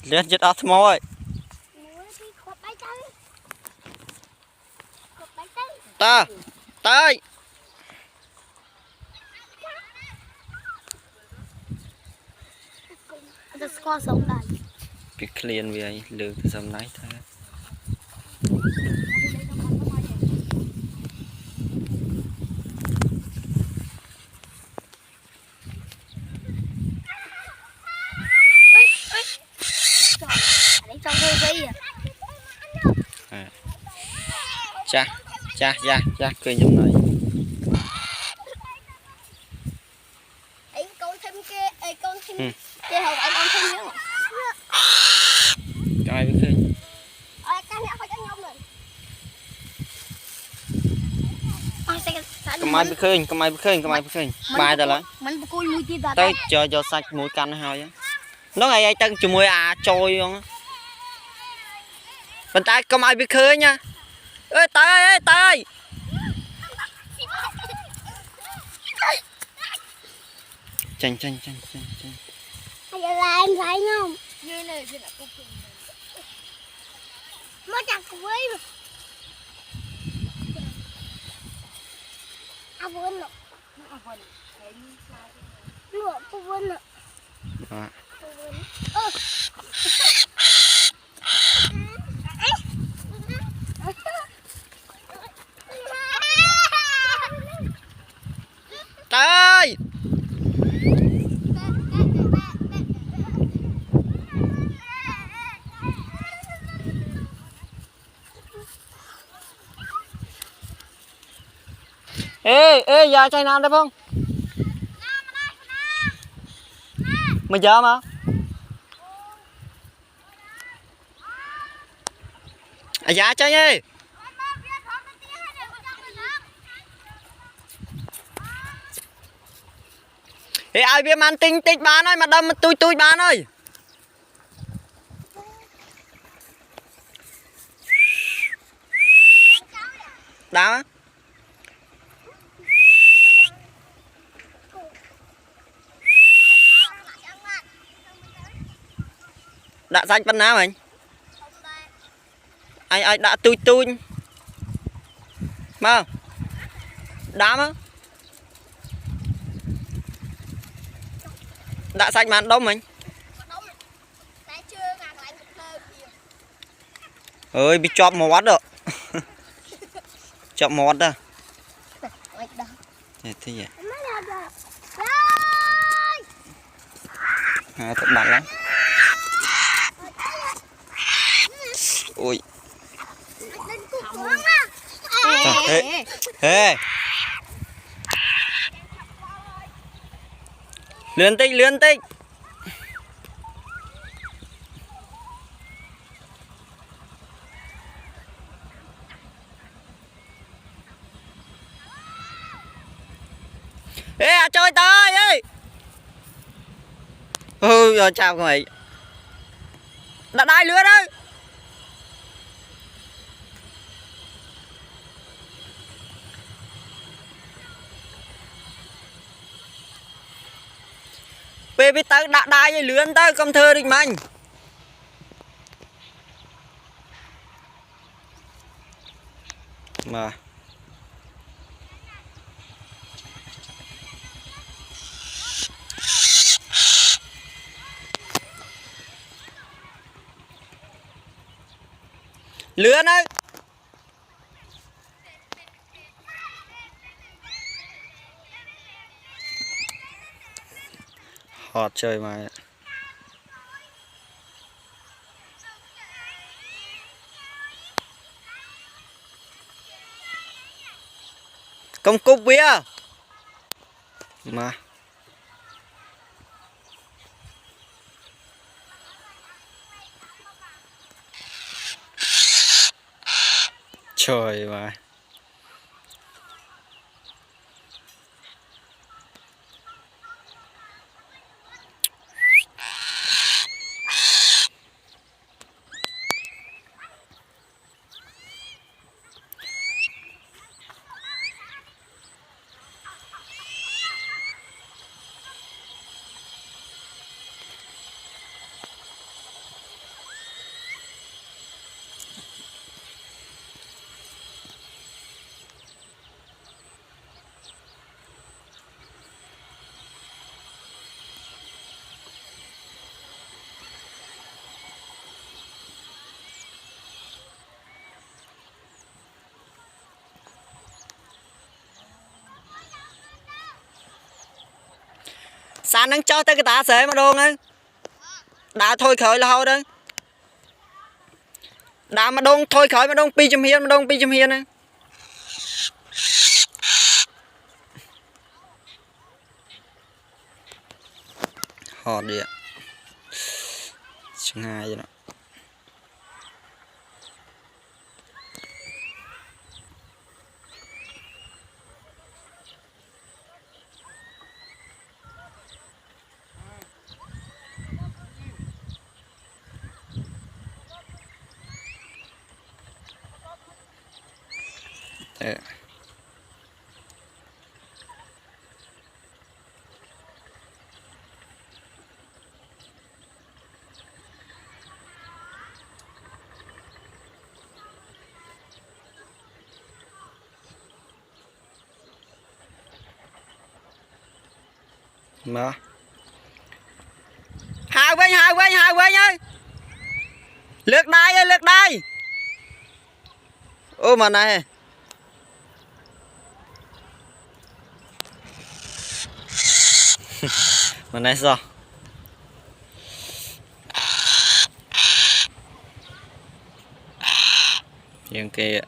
Lên chết ớt mồi. Ta, tới. Cái liền về lừa từ sầm lái thôi. Cha, cha, cười nhầm này. Con thêm kia, con thêm kia hồng anh con thêm nữa. Ai biết cười. Cái này phải cái nhông rồi. Cầm ai biết cười. Bài rồi lại. Mình cùi mũi ti ta. Tới cho sạch mũi canh hơi á. Nó ngày ai tăng chùm mũi trôi luôn á. Bên tay cầm ai biết cười nha. Ê tay. Chanh. Bây giờ là em thấy không? Như này thì là cục. Nó chặt cùi. Vươn nè. Lụa cô vươn nè. Tay. Ê, giờ chạy nào đây không? Mày giờ mà. Dạ chơi đi. Ê, ai biết man tinh bán ơi, mà đâm tôi bán ơi. Đau á. Đã xanh bên nào anh? Anh đã tôi. Mà. Đám á. Đã xanh mà đông mình. Ơi bị chọp mót rồi. Chọp mót đó. Thế vậy. Thật bắn lắm. Ôi. Ê. Lươn tích. Ê chơi tới ơi. Rồi chào các mày. Đã đai lưới đấy. Bê biết tới đã đai với lươn tới cầm thơ định mạnh. Mà lươn ơi. Hot chơi mà. Công cúc bia. Mà. Trời mà. sàn đang cho tới cái tá xế mà đôn á đã thôi khởi là hao đó đã mà đôn thôi khởi mà đôn pi châm hiên á họ đi ạ ngay vậy đó Ê. Mà hai bên ơi lượt đây ô mà này mà này sao những kia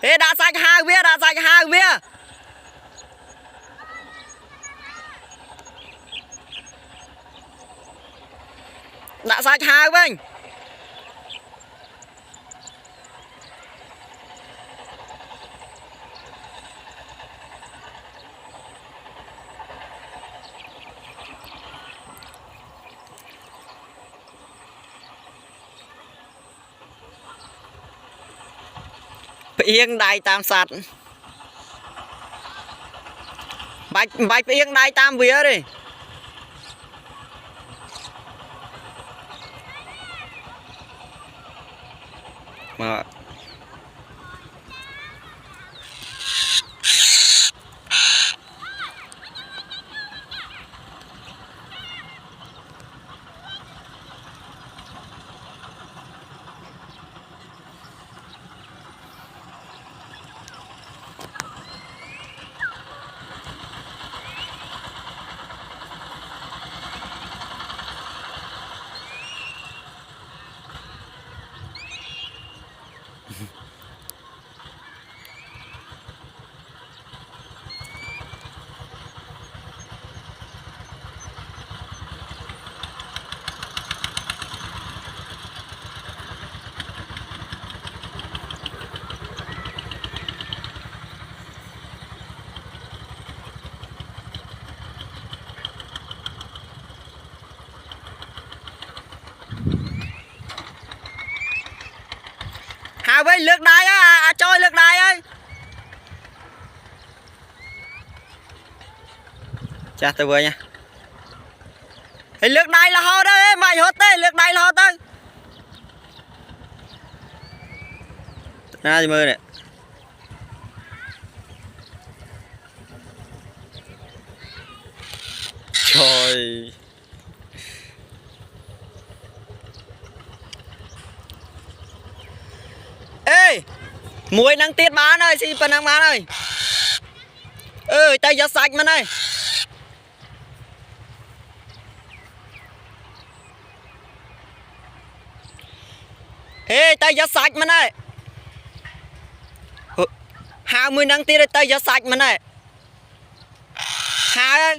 ê đã sạch hai bia đã sạch hai bên yên đài tam sạt bạch yên đài tam vía đi mà hai bên lượt đài á trôi lượt đài ơi cha tôi vừa nha lượt đài là ho đó mày hốt tê lượt đài là ho tê na gì mơ nè trời ê muối năng tiết bán ơi xin phần năng bán ơi ơi tay giật sạch mình ơi ê tay giật sạch mình ơi 20 năng tiết tay giật sạch mình ơi hai ơi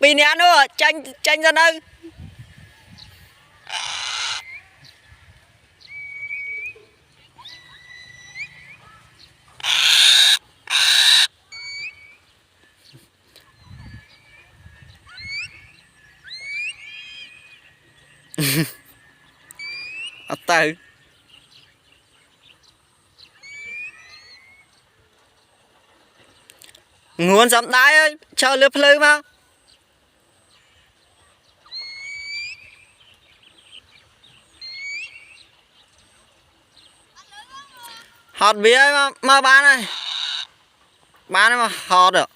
Pin nè nữa tranh ra đâu từ nguồn sắm đáy ơi cho lướt lư mà hot bia mà bán này mà hot được